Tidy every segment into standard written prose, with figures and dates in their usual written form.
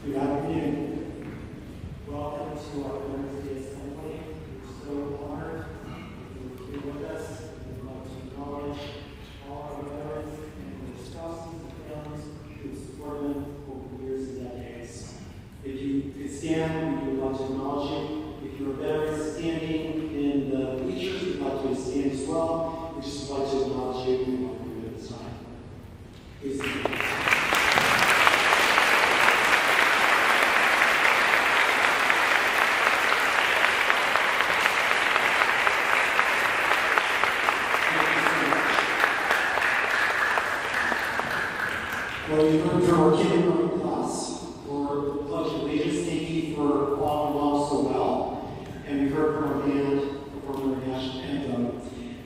Good afternoon. Welcome to our Wednesday Assembly. We're so honored you're here with us. We'd like to acknowledge all our veterans and their spouses and families who support them over years and decades. If you could stand, we would like to acknowledge you. If you're a veteran standing in the bleachers, we'd like to stand as well. We'd just like to acknowledge you and welcome you at this time. Please stand. Well, we learned from our kindergarten class for the Pledge of Allegiance. Thank you for following along so well. And we heard from our band perform our national anthem.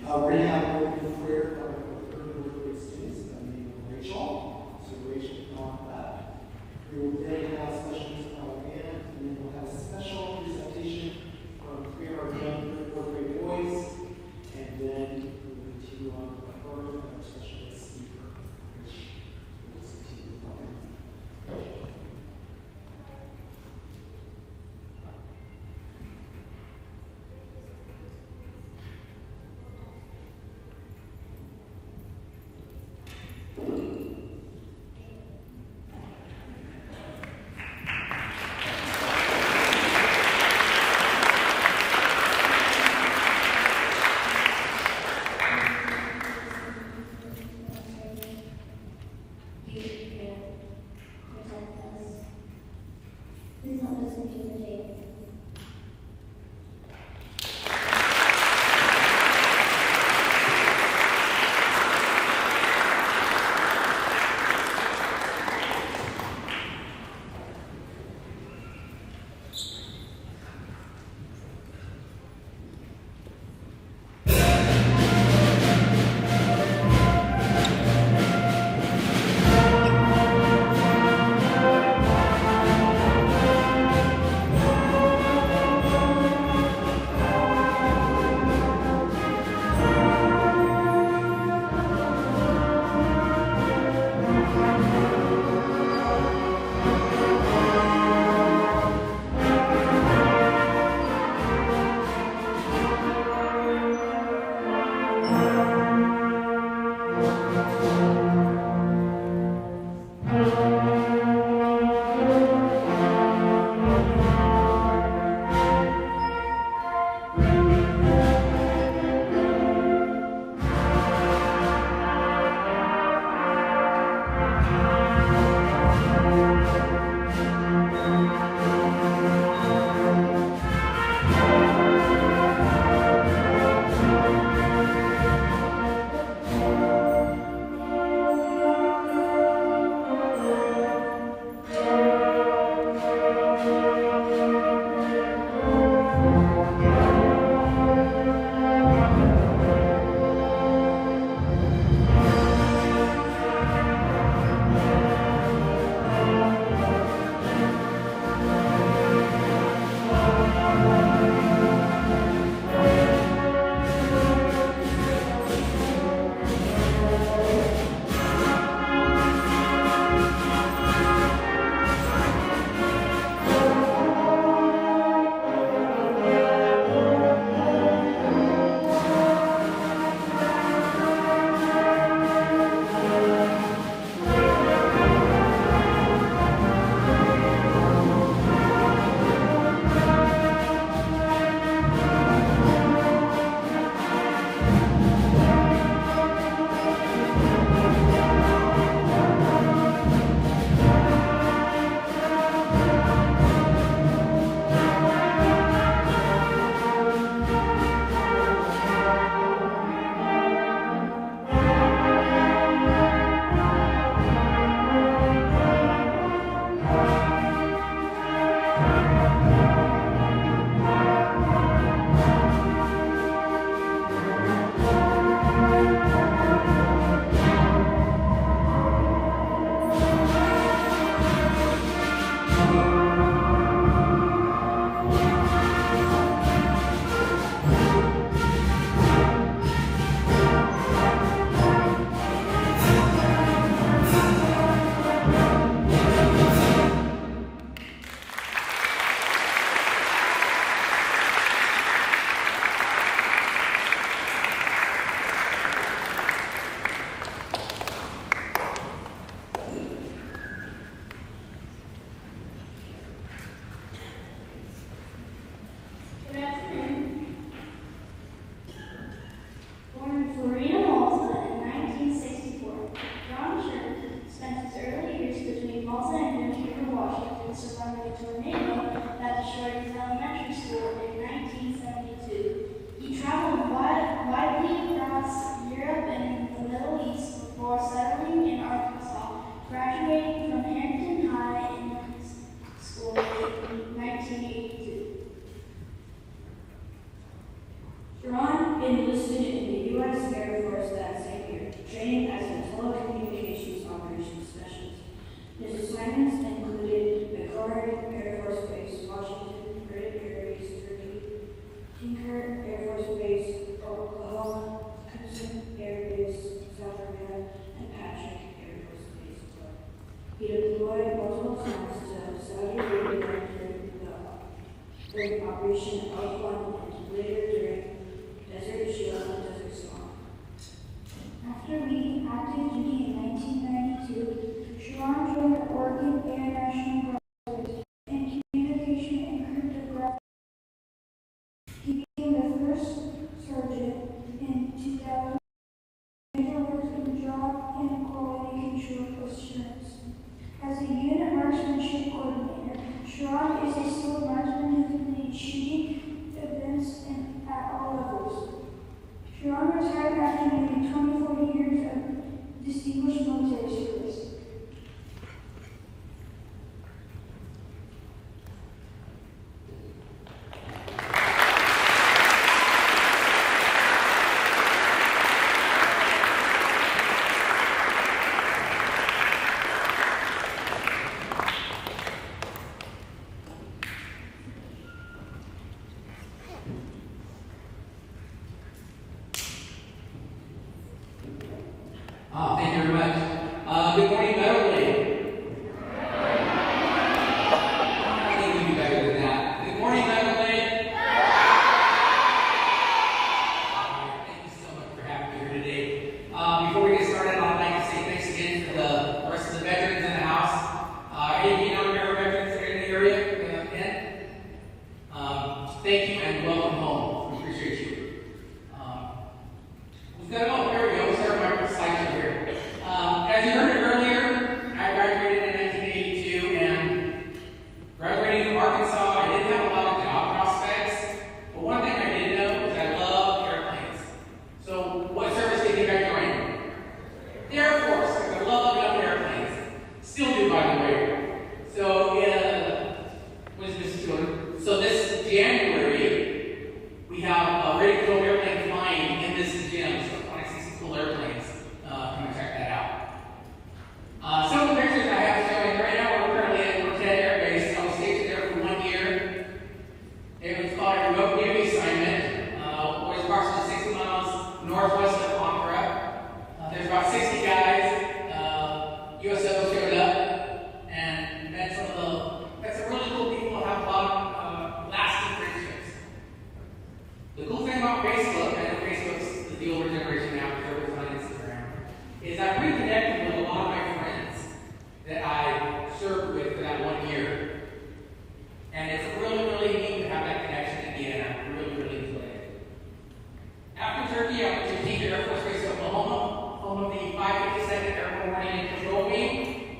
We're going to have a open prayer by our third grade students by the name of Rachel. So Rachel, come on back. We will then have special music from our band, and then we'll have a special presentation from three of our young third and fourth grade boys. And then we will continue on with our program and our special guest speaker, which enlisted in the U.S. Air Force that same year, training as a telecommunications operations specialist. His assignments included McCord Air Force Base, Washington, Great Prairies, Turkey, Tinker Air Force Base, Oklahoma, Hudson Air Base, South Africa, and Patrick Air Force Base. He deployed multiple times to Saudi Arabia during Operation Elk and later during Desert Shield and Desert Storm. After leaving active duty in 1992, Sharon joined the Oregon Air National Guard in communication and cryptography. He became the first sergeant in 2000. Later worked in job and quality control assurance. As a unit marksmanship coordinator, Sharon is a skilled marksman who can lead shooting events at all levels. Sharon retired after nearly 24 years of distinguished military service. Thank you very much. Good morning, Meadow Glade. I think we do better than that. Good morning, Meadow Glade. Thank you so much for having me here today. Before we get started, I'd like to say thanks again for the rest of the veterans in the house. Any Meadow veterans that are in the area, again, thank you and welcome home. We appreciate you. We've got all here we go. We'll start my slideshow here. As you heard earlier, I graduated in 1982, and graduating from Arkansas, I didn't have a lot of job prospects, but one thing I did know is I love airplanes. So what service did you guys join? The Air Force, because I love looking up airplanes. Still do, by the way. So, what is this doing? So this January, we have a ready to go airplane flying in this gym. So if I want to see some cool airplanes, come and check that out. Some of the pictures I have showing right now, we're currently at Quartet Air Base. I was stationed there for 1 year. It was called a remote duty assignment. It was approximately 60 miles northwest of Ankara. There's about 60 guys. USO showed up and met some really cool people who have a lot of lasting friendships. The cool thing about Facebook, I know Facebook's the older generation now, because everyone's on Instagram, is I've reconnected with a lot of my friends that I served with for that 1 year. And it's really, really neat to have that connection again. I really, really enjoy it. After Turkey, I went to Tinker Air Force Base, Oklahoma, home of the 552nd Airborne Warning and Control Wing.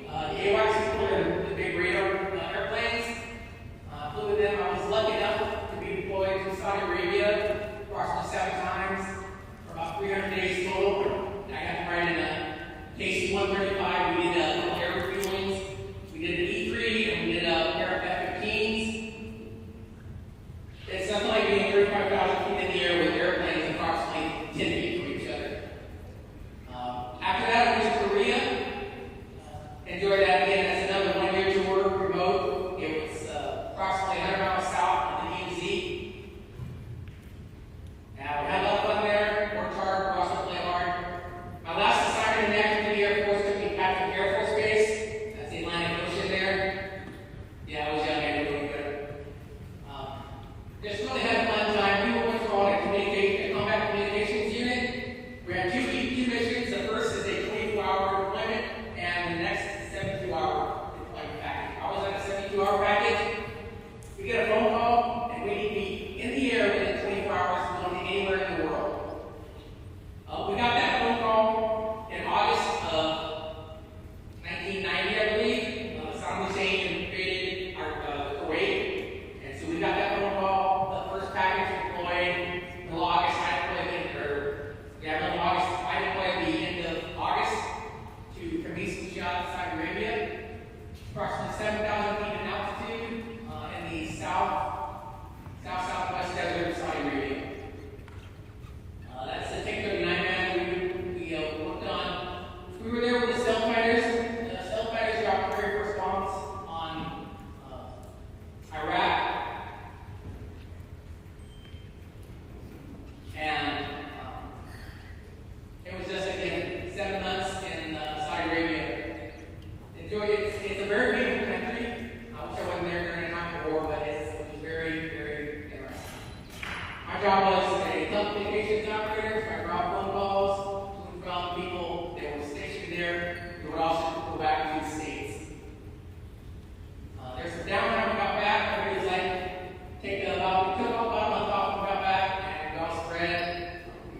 The AWACS people are the big radar airplanes. Flew with them. I was lucky enough to be deployed to Saudi Arabia approximately 7 times for about 300 days total. I got to ride in a KC-135. We did a couple air refuelings. We did an E3 and we did a pair of F-15s. It's nothing like being 35,000 feet in the air with airplanes approximately 10 feet from each other. After that, I went to Korea. Enjoyed that again. That's another 1 year tour, remote. It was approximately 100 miles south of the DMZ. Now, we had a lot of fun there. Worked hard, crossed the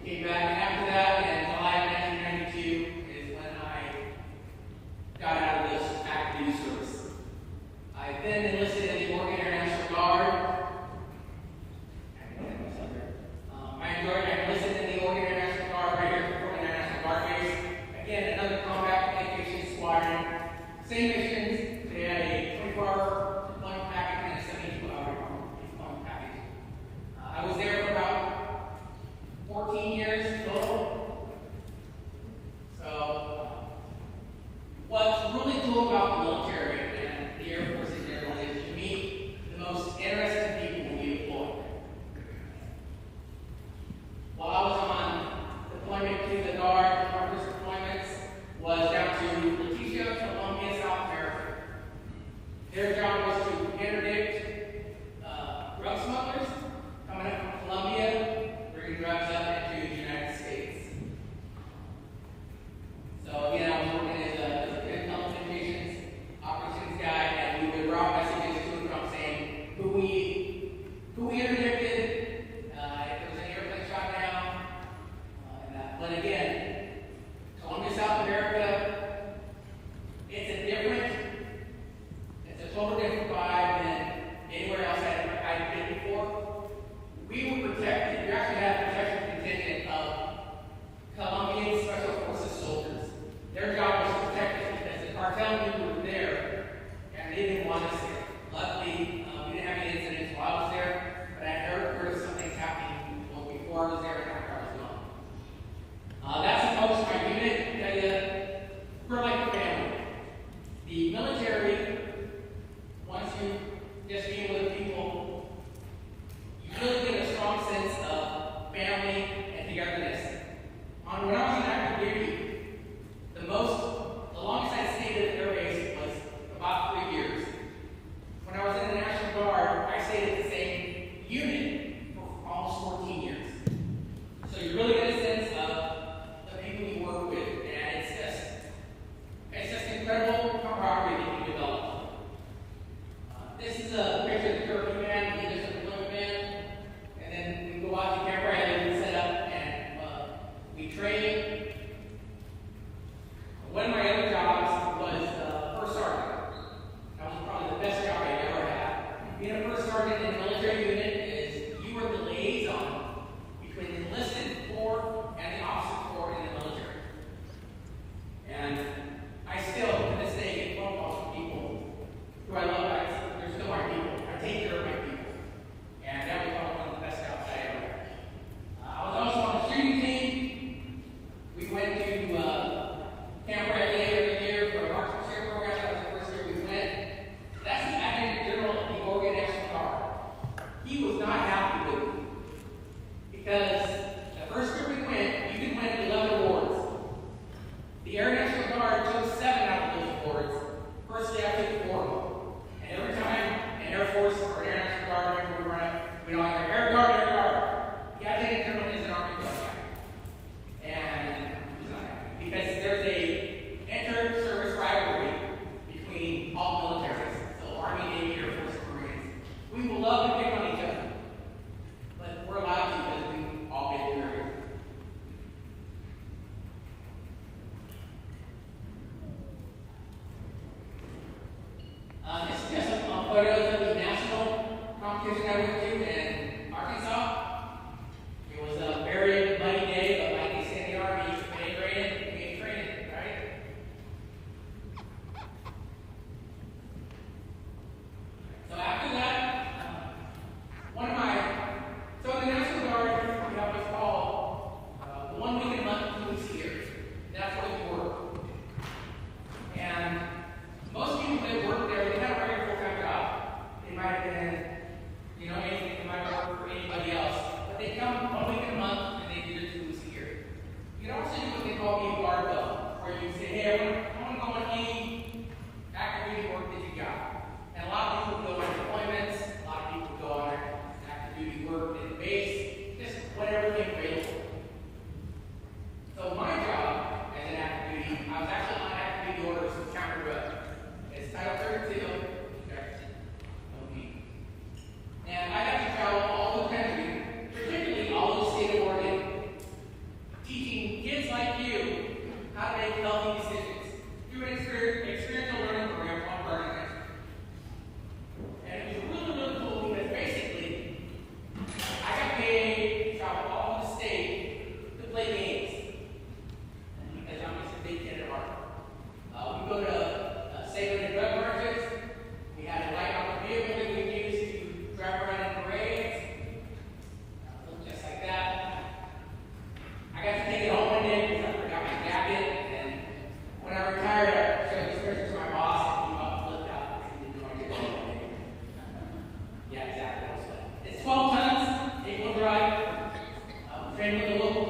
Came back, and after that, in July of 1992, is when I got out of this active duty service. I then enlisted in the Oregon International Guard. I enlisted in the Oregon International Guard right here at the Oregon International Guard Base. Again, another combat communications squadron. Same missions. They had a 24-hour deployment package and a 72-hour deployment package. I was there for about 14 years total. So, what's really cool about the military and the Air Force in general is you meet the most interesting people when you deploy. While I was on deployment to the Guard, our first deployments was down to Leticia, Columbia, South America. Their job was to interdict drug smugglers coming up from Colombia, bringing drugs up into the United States.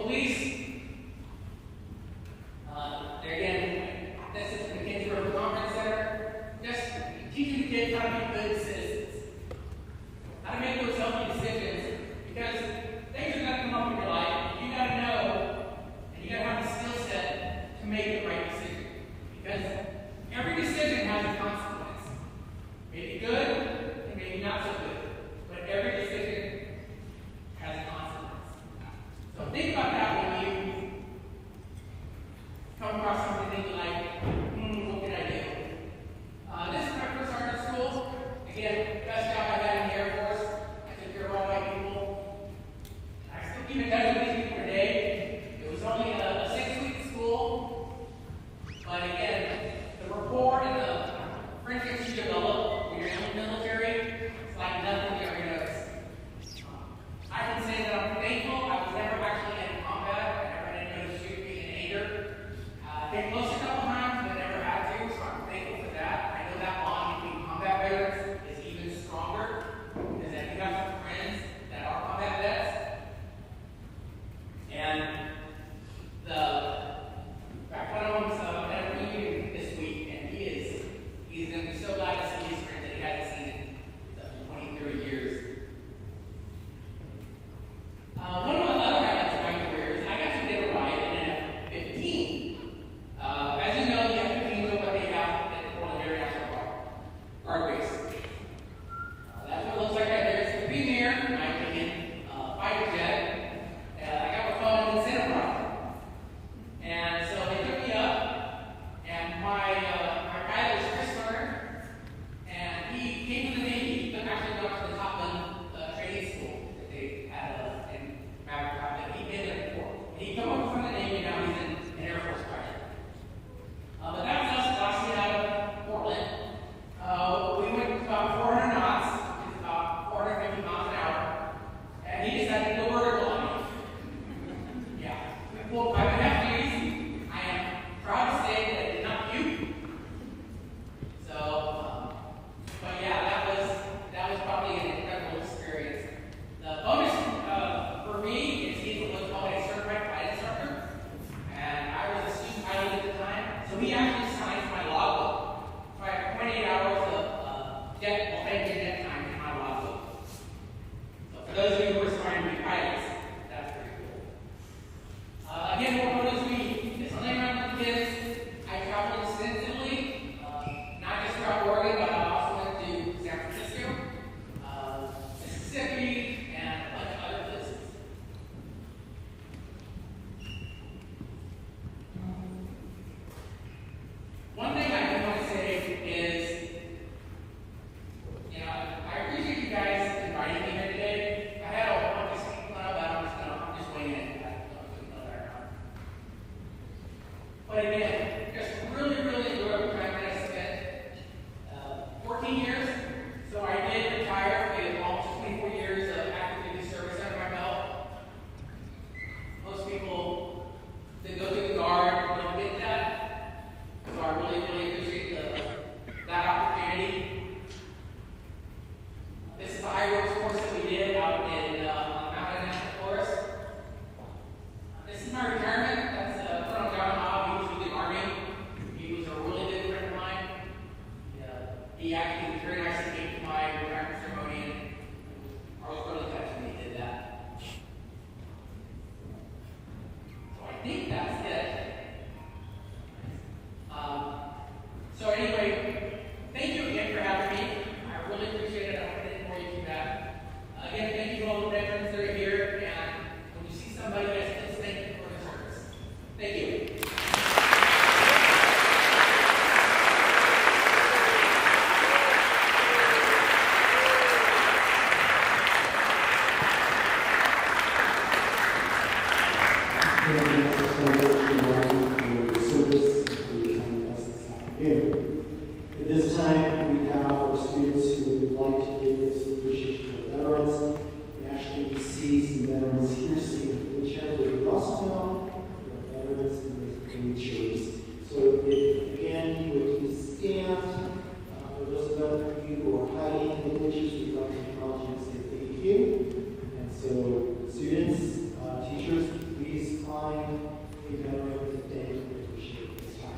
police. Again, this is the Kids River Conference Center. Just teaching the kids how to be good citizens, how to make those healthy decisions, because things are going to come up in your life. You got to know, and you got to have the skill set to make the right decision, because every decision has a consequence. Maybe good, and maybe not so good, but every decision has a consequence. So think about that when you come across something that you like, what can I do? This is my first art in school. Again, best job I had in the Air Force. I took care of all my people. I still keep in touch with these people today. It was only a 6-week school, but again, the rapport and the friendships you develop when you're in the military, it's like nothing you ever notice. I can say that I'm thankful. I was never actually in combat. I never had anybody shoot me in anger. Came close a couple times, but never had to, so I'm thankful for that. I know that bond between combat veterans is even stronger, because I do have some friends that are combat vets. And one of them's at a reunion this week, and he's going to be so glad to see his friends that he hasn't seen in 20, 30 years. One of the other highlights of my career is I got to get a ride in an F-15. As you know, the F-15s are what they have at the Portland Air National Guard base. That's what it looks like right there. It's the premier, in my opinion, fighter jet. I got my phone in the center right. And so they took me up, and my pilot was Chris Turner, and he came from the Navy. He actually went to the Top Gun training school that they had in Maverick Top Gun. He'd been there before. And he came over from the Navy, now he's in an Air Force pilot. But that was us last year out of Portland. We went about 400 knots, which is about 450 miles an hour, and he decided to go vertical on me. Yeah. Well, I would have to use, I am proud to say that I did not puke. So, but yeah, that was probably an incredible experience. The bonus for me is he's what's called a certified flight instructor, and I was a student pilot at the time, so he actually signs my logbook. So I have 28 hours of jet time in my logbook. So for those of you who are aspiring to be pilots, that's pretty cool. Again, what motivates me is hanging around with the kids. I traveled extensively, not just throughout Oregon, but I also went to San Francisco, Mississippi, and a bunch of other places. One thing I do want to say is, I appreciate you guys inviting me here today. I had a bunch of speaking plan, but I'm just weighing in. I don't know that. But again, just really, really enjoyed the time that I spent. 14 years. So I did retire with almost 24 years of active duty service under my belt. Most people that go through the Guard don't get that. So I really, really appreciate that opportunity. This is the high ropes course that we did out in Mountain National Forest. This is my retirement. That's Colonel John Hobb. He was with the Army. He was a really good friend of mine. He actually was very nice to came to my retirement ceremony, and I was really touched when he did that. So I think that's it. So anyway, thank you again for having me. I really appreciate it. I hope I didn't bore you too bad. Again, thank you to all the veterans that are here, and when you see somebody, please thank them for their service. Thank you. At this time, we have our students who would like to give this appreciation to veterans. We actually see some veterans here sitting in the chair, but we also know there are veterans in the chairs. So if, again, you would please stand. For those of you who are hiding in the bleachers, we'd like to acknowledge you and say thank you. And so, students, teachers, please We venerate the day and appreciate this time.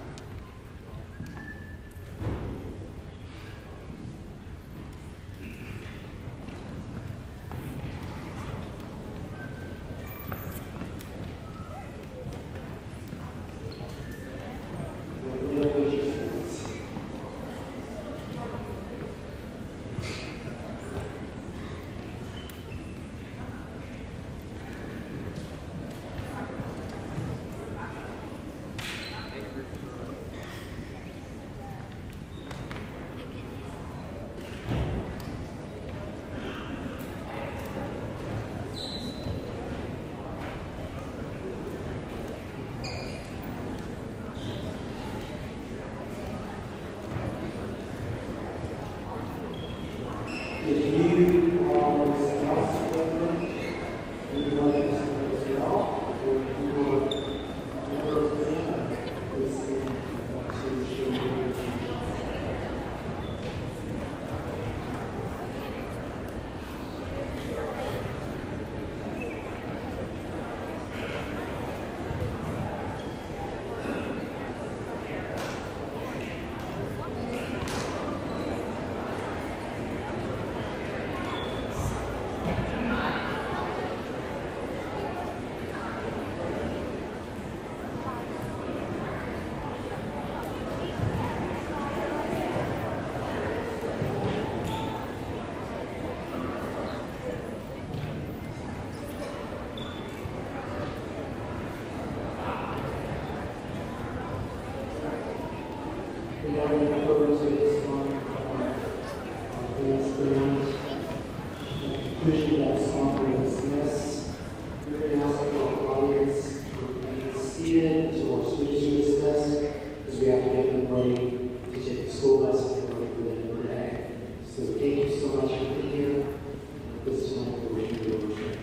If you are a spouse member, you would like to serve as well, or you are a member of the family, please stand to show your appreciation. We have any photos of this one, conclusion of that song will dismiss. We're going to ask our audience to remain seated until our students are dismissed, because we have to get them ready to take the school lesson and ready for the end of the day. So thank you so much for being here. This time we're ready to worship.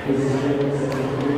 This is